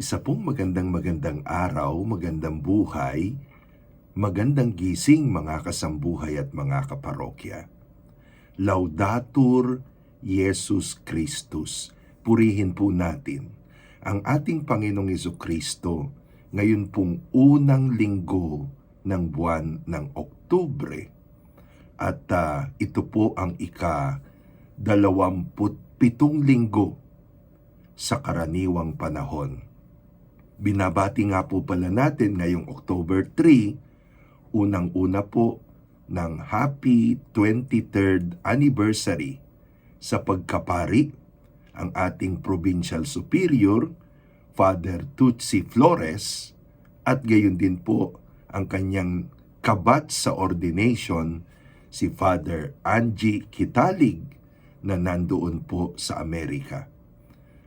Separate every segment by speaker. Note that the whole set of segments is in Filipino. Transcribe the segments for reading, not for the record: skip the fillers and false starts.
Speaker 1: Isa pong magandang araw, magandang buhay, magandang gising mga kasambuhay at mga kaparokya. Laudatur Jesus Christus. Purihin po natin ang ating Panginoong Jesucristo ngayon pong unang linggo ng buwan ng Oktubre. At ito po ang ika-27 linggo sa karaniwang panahon. Binabati nga po pala natin ngayong October 3, unang-una po ng happy 23rd anniversary sa pagkapari ang ating Provincial Superior, Father Tutsi Flores, at gayon din po ang kanyang kabat sa ordination, si Father Angie Kitalig, na nandoon po sa Amerika.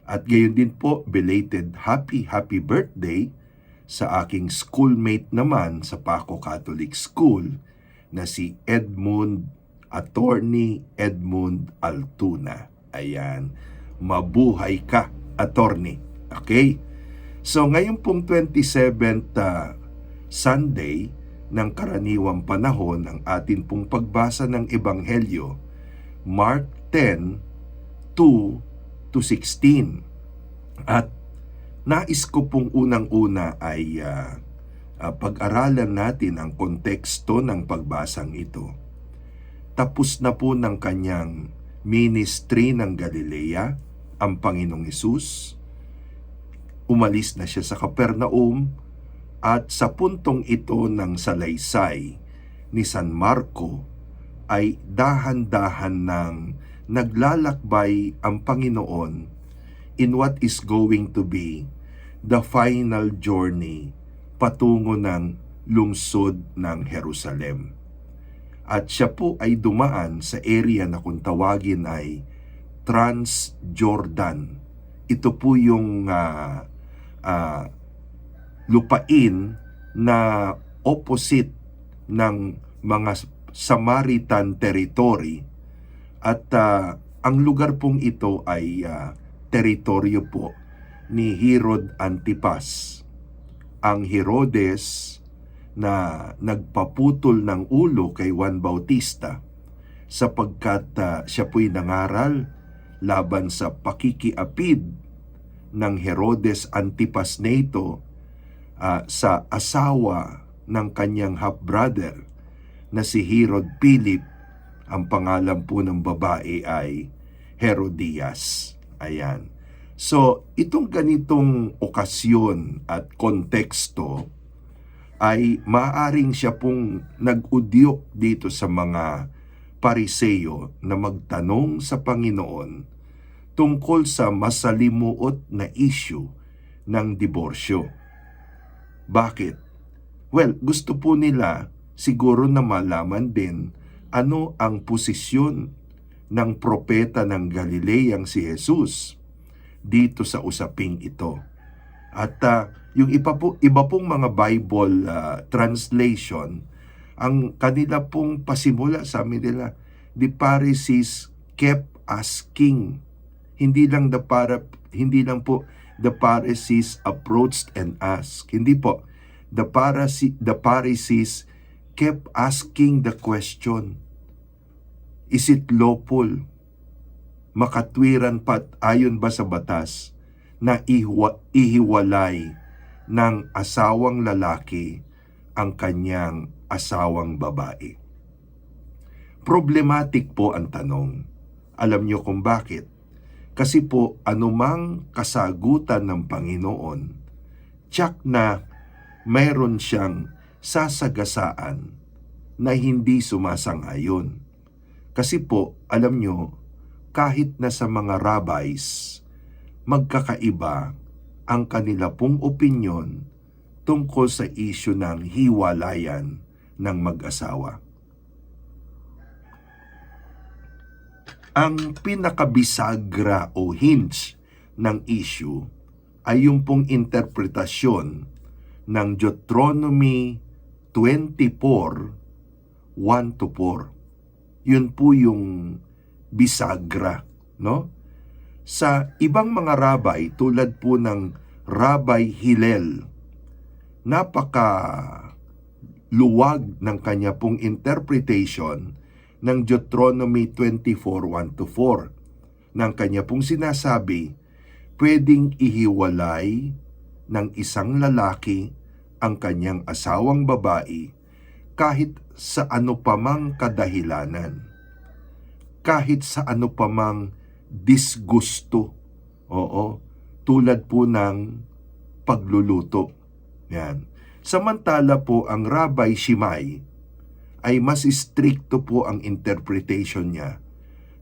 Speaker 1: At gayon din po, belated happy birthday sa aking schoolmate naman sa Paco Catholic School na si Attorney Edmund Altuna. Ayan, mabuhay ka, attorney. Okay? So ngayon pong 27th Sunday ng karaniwang panahon, ang atin pong pagbasa ng Ebanghelyo, Mark 10:2-16. At nais ko pong unang-una ay pag-aralan natin ang konteksto ng pagbasang ito. Tapos na po ng kanyang ministry ng Galilea ang Panginoong Hesus. Umalis na siya sa Capernaum at sa puntong ito ng salaysay ni San Marco ay dahan-dahan ng naglalakbay ang Panginoon in what is going to be the final journey patungo ng lungsod ng Jerusalem. At siya po ay dumaan sa area na kung tawagin ay Transjordan. Ito po yung lupain na opposite ng mga Samaritan territory. At ang lugar pong ito ay teritoryo po ni Herod Antipas, ang Herodes na nagpaputol ng ulo kay Juan Bautista sapagkat siya po'y nangaral laban sa pakikiapid ng Herodes Antipas na ito sa asawa ng kanyang half-brother na si Herod Philip. Ang pangalan po ng babae ay Herodias. Ayan. So, itong ganitong okasyon at konteksto ay maaaring siya pong nag-udyok dito sa mga Pariseyo na magtanong sa Panginoon tungkol sa masalimuot na issue ng diborsyo. Bakit? Well, gusto po nila siguro na malaman din ano ang posisyon ng propeta ng Galileang si Jesus dito sa usaping ito. At yung iba pong mga Bible translation, ang kanila pong pasimula, sabi nila, the Pharisees kept asking. Hindi lang po the Pharisees approached and asked. Hindi po. The Pharisees kept asking the question, is it lawful? Makatwiran pat ayon ba sa batas na ihiwalay ng asawang lalaki ang kanyang asawang babae? Problematic po ang tanong. Alam niyo kung bakit? Kasi po anumang kasagutan ng Panginoon, tiyak na mayroon siyang sasagasaan na hindi sumasang-ayon. Kasi po, alam nyo, kahit na sa mga rabbis, magkakaiba ang kanila pong opinyon tungkol sa issue ng hiwalayan ng mag-asawa. Ang pinakabisagra o hinge ng issue ay yung pong interpretasyon ng Deuteronomy 24, 1-4. Yun po yung bisagra, no? Sa ibang mga rabay tulad po ng Rabbi Hillel. Napaka luwag ng kanya pong interpretation ng Deuteronomy 24:1-4. Ng kanya pong sinasabi, pwedeng ihiwalay ng isang lalaki ang kanyang asawang babae kahit sa ano pamang kadahilanan, kahit sa ano pamang disgusto. Oo, tulad po ng pagluluto. Yan. Samantala po ang Rabbi Shammai ay mas stricto po ang interpretation niya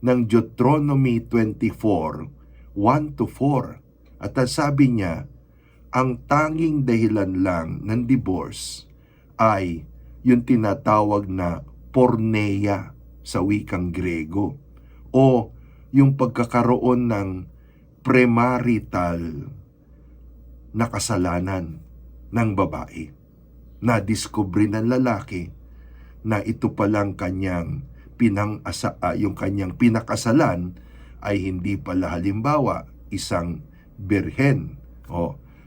Speaker 1: ng Deuteronomy 24:1-4. At ang sabi niya, ang tanging dahilan lang ng divorce ay yung tinatawag na porneia sa wikang Grego, o yung pagkakaroon ng premarital na kasalanan ng babae. Na-discover ng lalaki na ito palang kanyang yung kanyang pinakasalan ay hindi pala halimbawa isang birhen.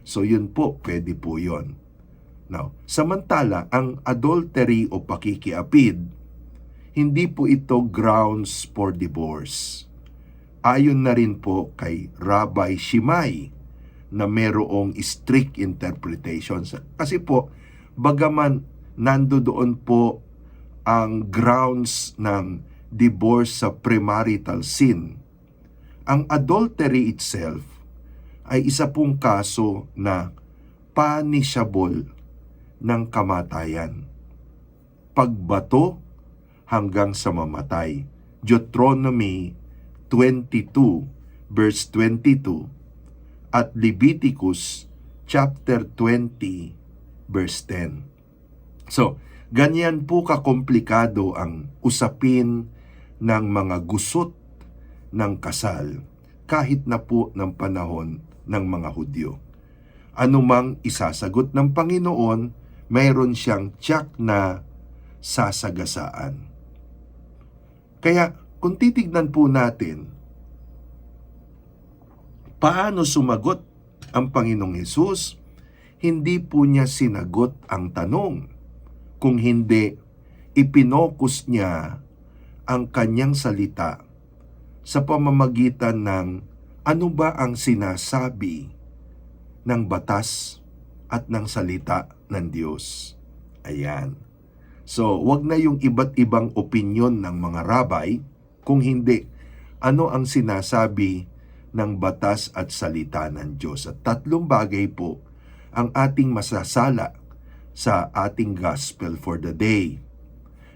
Speaker 1: So yun po, pwede po yun. Now, samantala, ang adultery o pakikiapid, hindi po ito grounds for divorce. Ayon na rin po kay Rabbi Shammai na merong strict interpretation. Kasi po, bagaman nandoon po ang grounds ng divorce sa premarital sin, ang adultery itself ay isa pong kaso na punishable ng kamatayan. Pagbato hanggang sa mamatay. Deuteronomy 22:22 at Leviticus chapter 20:10. So, ganyan po kakomplikado ang usapin ng mga gusot ng kasal kahit na po ng panahon ng mga Hudyo. Anumang isasagot ng Panginoon, mayroon siyang tiyak na sasagasaan. Kaya kung titignan po natin, paano sumagot ang Panginoong Hesus, hindi po niya sinagot ang tanong. Kung hindi, ipinokus niya ang kanyang salita sa pamamagitan ng ano ba ang sinasabi ng batas at ng salita ng Diyos. Ayan. So, wag na yung iba't ibang opinyon ng mga rabbi, kung hindi, ano ang sinasabi ng batas at salita ng Diyos. At tatlong bagay po ang ating masasala sa ating gospel for the day.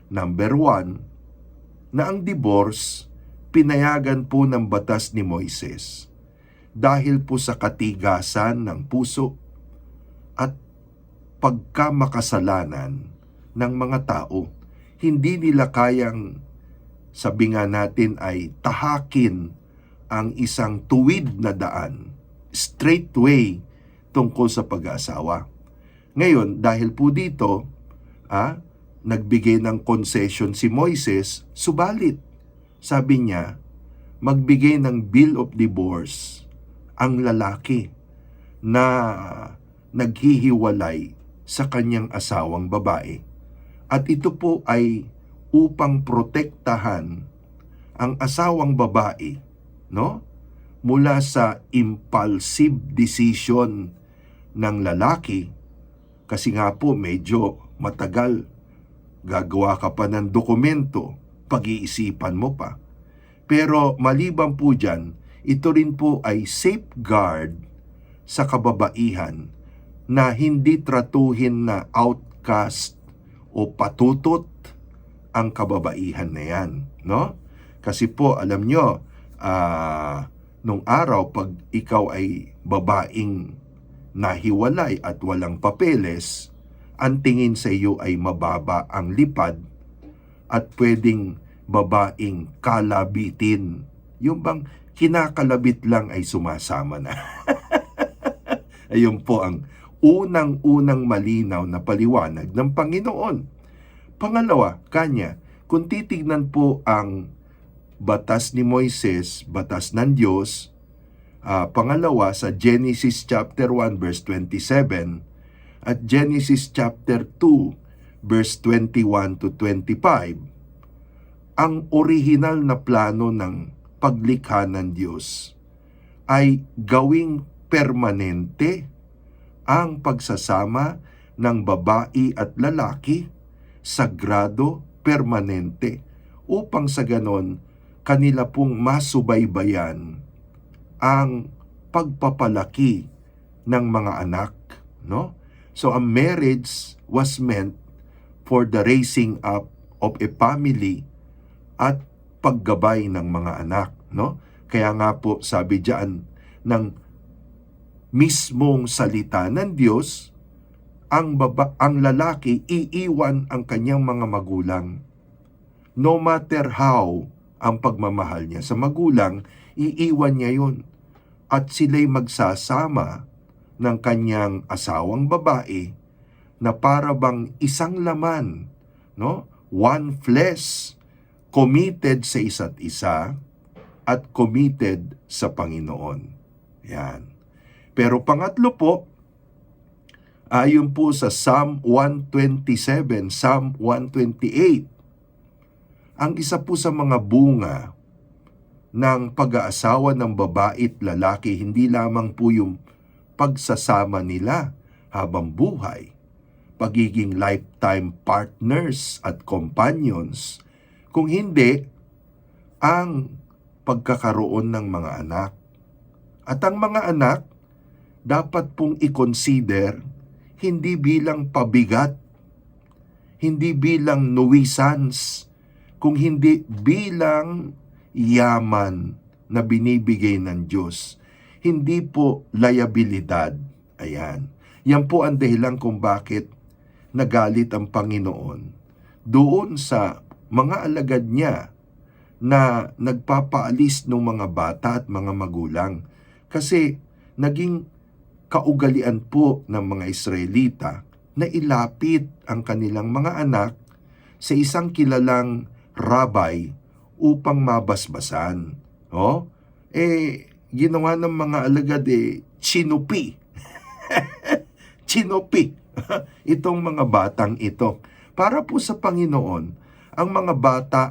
Speaker 1: Number 1, na ang divorce, pinayagan po ng batas ni Moises dahil po sa katigasan ng puso at pagkamakasalanan ng mga tao. Hindi nila kayang, sabi nga natin, ay tahakin ang isang tuwid na daan, straight way tungkol sa pag-aasawa. Ngayon, dahil po dito, nagbigay ng concession si Moises, subalit, sabi niya, magbigay ng bill of divorce ang lalaki na naghihiwalay sa kanyang asawang babae. At ito po ay upang protektahan ang asawang babae, no? Mula sa impulsive decision ng lalaki, kasi nga po medyo matagal, gagawa ka pa ng dokumento, pag-iisipan mo pa. Pero maliban po dyan, ito rin po ay safeguard sa kababaihan na hindi tratuhin na outcast o patutot ang kababaihan na yan, no? Kasi po, alam nyo, nung araw, pag ikaw ay babaeng nahiwalay at walang papeles, ang tingin sa iyo ay mababa ang lipad at pwedeng babaeng kalabitin. Yung bang kinakalabit lang ay sumasama na. Ayun po ang unang-unang malinaw na paliwanag ng Panginoon. Pangalawa, kanya, kung titignan po ang batas ni Moises, batas ng Diyos, Pangalawa, sa Genesis chapter 1 verse 27 at Genesis chapter 2 verse 21 to 25, ang orihinal na plano ng paglikha ng Diyos ay gawing permanente ang pagsasama ng babae at lalaki, sagrado, permanente, upang sa ganon kanila pong masubaybayan ang pagpapalaki ng mga anak, no? So a marriage was meant for the raising up of a family at paggabay ng mga anak, no? Kaya nga po sabi diyan ng mismong salita ng Diyos, ang lalaki iiwan ang kanyang mga magulang. No matter how ang pagmamahal niya sa magulang, iiwan niya yun. At sila'y magsasama ng kanyang asawang babae na para bang isang laman, no? One flesh, committed sa isa't isa at committed sa Panginoon. Yan. Pero pangatlo po, ayon po sa Psalm 127, Psalm 128, ang isa po sa mga bunga ng pag-aasawa ng babae at lalaki, hindi lamang po yung pagsasama nila habang buhay, pagiging lifetime partners at companions, kung hindi ang pagkakaroon ng mga anak. At ang mga anak, dapat pong i-consider hindi bilang pabigat, hindi bilang nuisance, kung hindi bilang yaman na binibigay ng Diyos. Hindi po liabilidad. Ayan. Yan po ang dahilan kung bakit nagalit ang Panginoon doon sa mga alagad niya na nagpapaalis ng mga bata at mga magulang. Kasi naging kaugalian po ng mga Israelita na ilapit ang kanilang mga anak sa isang kilalang rabbi upang mabasbasan. Ginawa ng mga alagad chinupi. Chinupi itong mga batang ito. Para po sa Panginoon, ang mga bata,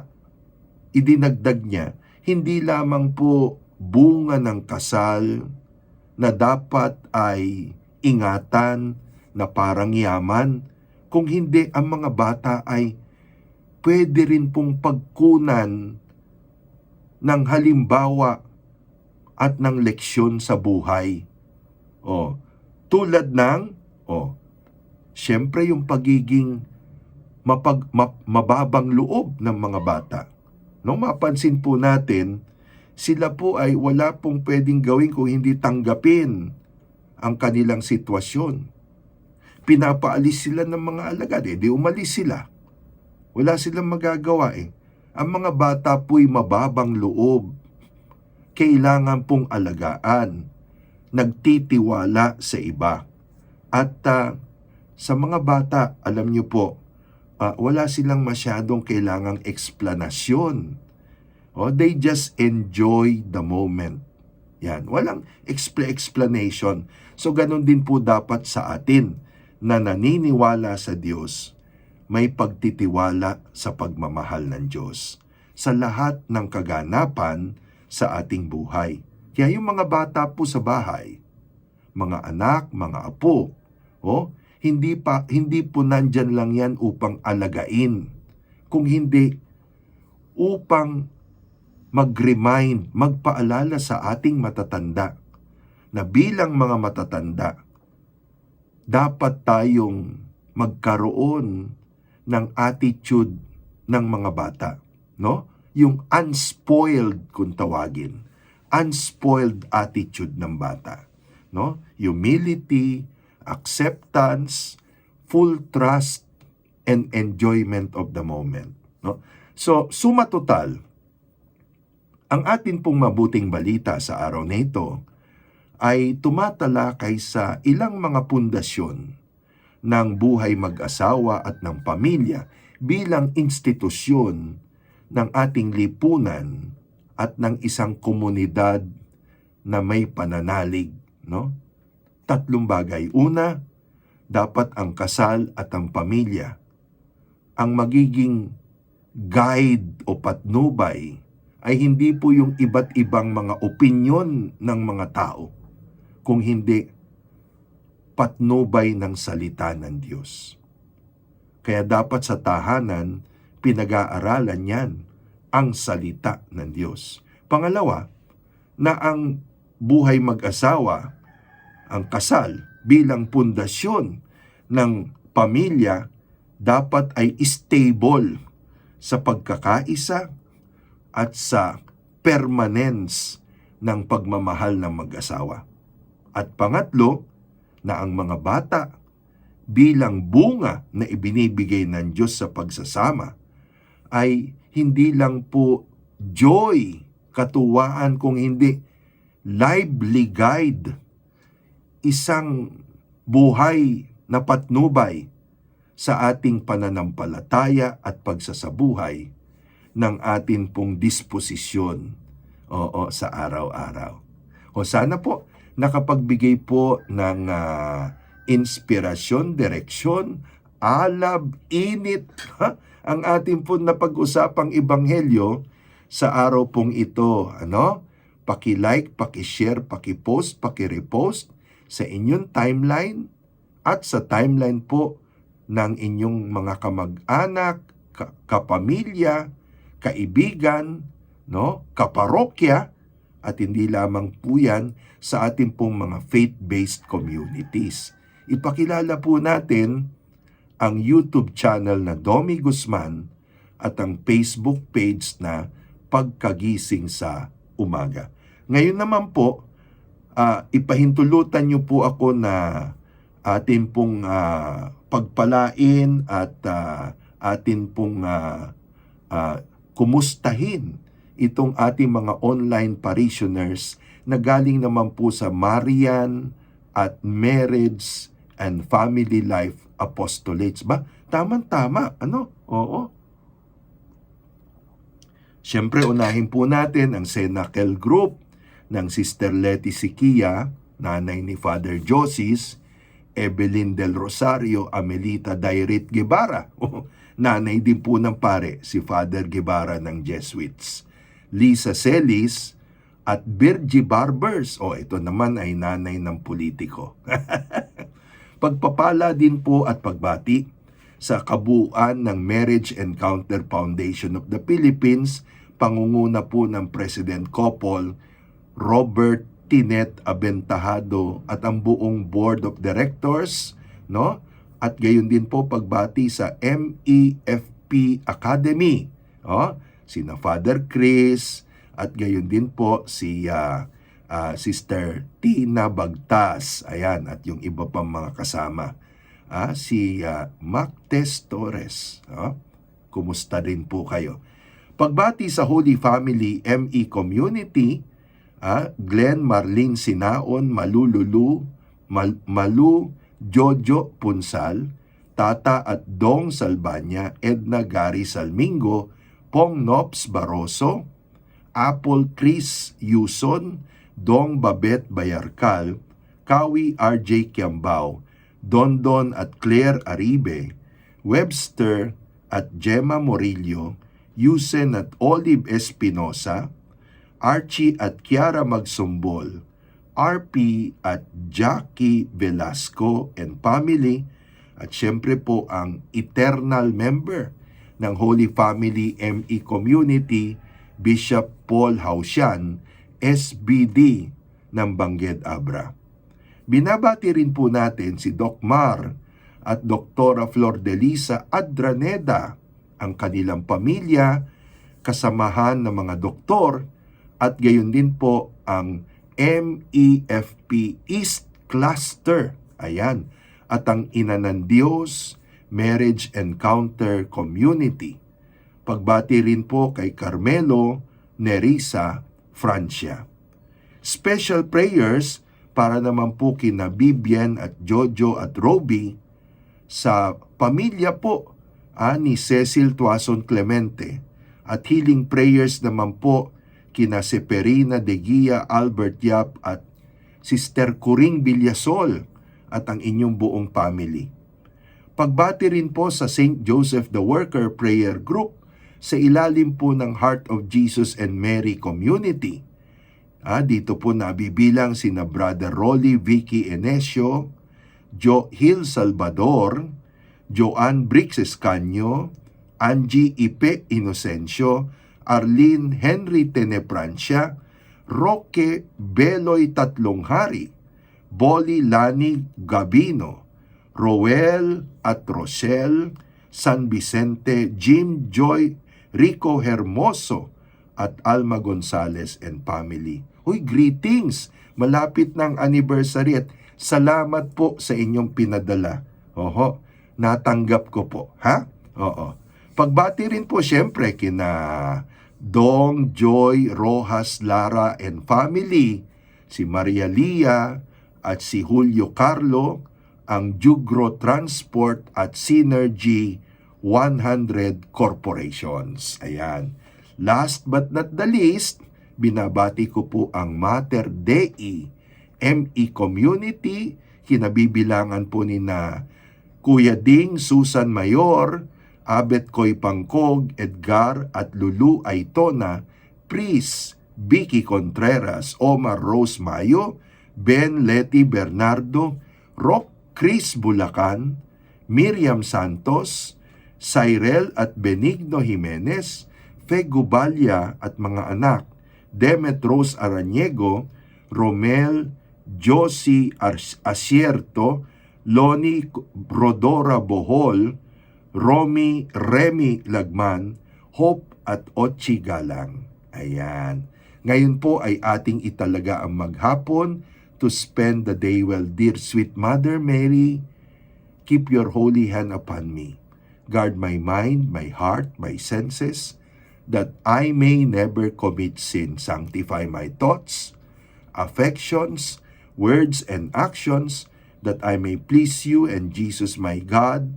Speaker 1: idinagdag niya, hindi lamang po bunga ng kasal na dapat ay ingatan na parang yaman, kung hindi ang mga bata ay pwede rin pong pagkunan ng halimbawa at ng leksyon sa buhay. Tulad ng, syempre yung pagiging mababang loob ng mga bata. No, mapansin po natin, sila po ay wala pong pwedeng gawin kung hindi tanggapin ang kanilang sitwasyon. Pinapaalis sila ng mga alagad, di umalis sila. Wala silang magagawa Ang mga bata po'y mababang loob. Kailangan pong alagaan, nagtitiwala sa iba. At sa mga bata, alam niyo po, wala silang masyadong kailangang eksplanasyon. They just enjoy the moment. Yan, walang explanation. So ganun din po dapat sa atin na naniniwala sa Diyos, may pagtitiwala sa pagmamahal ng Diyos sa lahat ng kaganapan sa ating buhay. Kaya yung mga bata po sa bahay, mga anak, mga apo, hindi po nandyan lang yan upang alagain, kung hindi upang mag-remind, magpaalala sa ating matatanda na bilang mga matatanda, dapat tayong magkaroon ng attitude ng mga bata, no? Yung unspoiled kung tawagin, unspoiled attitude ng bata, no? Humility, acceptance, full trust, and enjoyment of the moment, no? So, suma total, ang atin pong mabuting balita sa araw na ito ay tumatalakay sa ilang mga pundasyon ng buhay mag-asawa at ng pamilya bilang institusyon ng ating lipunan at ng isang komunidad na may pananalig, no? 3 bagay. Una, dapat ang kasal at ang pamilya ang magiging guide o patnubay ay hindi po yung iba't ibang mga opinyon ng mga tao, kung hindi patnubay ng salita ng Diyos. Kaya dapat sa tahanan, pinag-aaralan yan ang salita ng Diyos. Pangalawa, na ang buhay mag-asawa, ang kasal bilang pundasyon ng pamilya, dapat ay stable sa pagkakaisa at sa permanence ng pagmamahal ng mag-asawa. At pangatlo, na ang mga bata bilang bunga na ibinibigay ng Diyos sa pagsasama ay hindi lang po joy, katuwaan, kung hindi lively guide, isang buhay na patnubay sa ating pananampalataya at pagsasabuhay ng atin pong disposisyon sa araw-araw. O sana po nakapagbigay po ng inspirasyon, direksyon, alab, init, ang ating po napag-usapang ebanghelyo sa araw pong ito. Paki-like, paki-share, paki-post, paki-repost sa inyong timeline at sa timeline po ng inyong mga kamag-anak, kapamilya, kaibigan, kaparokya, at hindi lamang po yan sa ating pong mga faith-based communities. Ipakilala po natin ang YouTube channel na Domi Guzman at ang Facebook page na Pagkagising sa Umaga. Ngayon naman po, ipahintulutan niyo po ako na atin pong pagpalain at atin pong kumustahin itong ating mga online parishioners na galing naman po sa Marian at Marriage and Family Life Apostolates. Ba? Tama-tama. Oo. Siyempre, unahin po natin ang Cenacle Group ng Sister Letty Siquia, nanay ni Father Josis, Evelyn Del Rosario, Amelita Dairit Guevara. Nanay din po ng pare, si Father Guevara ng Jesuits. Lisa Celis at Virgie Barbers. Ito naman ay nanay ng politiko. Pagpapala din po at pagbati sa kabuuan ng Marriage Encounter Foundation of the Philippines, pangunguna po ng President Copol, Robert Tinet Aventahado at ang buong Board of Directors, At gayon din po pagbati sa MEFP Academy, sina Father Chris, at gayon din po si Sister Tina Bagtas, ayan, at yung iba pang mga kasama. Si Mac Tess Torres, kumusta din po kayo? Pagbati sa Holy Family ME Community, Glenn Marlene Sinaon, Malu Jojo Punsal, Tata at Dong Salbanya, Edna Gary Salmingo, Pong Nops Baroso, Apple Chris Yuson, Dong Babet Bayarkal, Kawi RJ Kiambao, Dondon at Claire Aribe, Webster at Gemma Morillo, Yusen at Olive Espinosa, Archie at Kiara Magsumbol, RP at Jackie Velasco and family, at syempre po ang eternal member ng Holy Family ME Community, Bishop Paul Hausian, SBD ng Bangged Abra. Binabati rin po natin si Doc Mar at Doktora Flor de Lisa Adraneda, ang kanilang pamilya, kasamahan ng mga doktor, at gayon din po ang MEFP East Cluster, ayan, at ang Ina ng Diyos Marriage Encounter Community. Pagbati rin po kay Carmelo Nerissa Francia. Special prayers para naman po kina Bibian at Jojo at Roby, sa pamilya po ni Cecil Tuason Clemente, at healing prayers naman po kina Seperina de Guia, Albert Yap at Sister Coring Villasol at ang inyong buong family. Pagbati rin po sa St. Joseph the Worker Prayer Group sa ilalim po ng Heart of Jesus and Mary Community. Dito po nabibilang sina Brother Rolly Vicky Enesio, Jo Hill Salvador, Joanne Brix Escanio, Angie Ipe Inocencio, Arlene Henry Teneprancia, Roque Beloy Tatlonghari, Boli Lani Gabino, Roel at Rochelle, San Vicente, Jim Joy, Rico Hermoso, at Alma Gonzales and family. Uy, greetings! Malapit ng anniversary at salamat po sa inyong pinadala. Oho, natanggap ko po, ha? Oo. Pagbati rin po siyempre kina Dong, Joy, Rojas, Lara and family, si Maria Lia at si Julio Carlo, ang Jugro Transport at Synergy 100 Corporations. Ayan. Last but not the least, binabati ko po ang Mater Dei ME Community, kinabibilangan po ni na Kuya Ding, Susan Mayor, Abet Koy Pangkog, Edgar at Lulu Aitona, Pris, Vicky Contreras, Omar Rose Mayo, Ben Leti Bernardo, Rock Chris Bulacan, Miriam Santos, Cyrel at Benigno Jimenez, Fe Gubalya at mga anak, Demet Rose Araniego, Romel Josie Asierto, Loni Rodora Bohol, Romy Remy Lagman, Hope at Ochi Galang. Ayan. Ngayon po ay ating italaga ang maghapon to spend the day well. Dear sweet Mother Mary, keep your holy hand upon me. Guard my mind, my heart, my senses, that I may never commit sin. Sanctify my thoughts, affections, words, and actions, that I may please you and Jesus my God,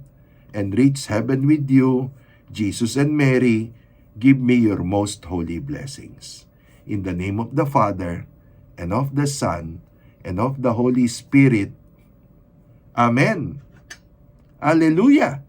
Speaker 1: and reach heaven with you. Jesus and Mary, give me your most holy blessings. In the name of the Father, and of the Son, and of the Holy Spirit. Amen. Hallelujah.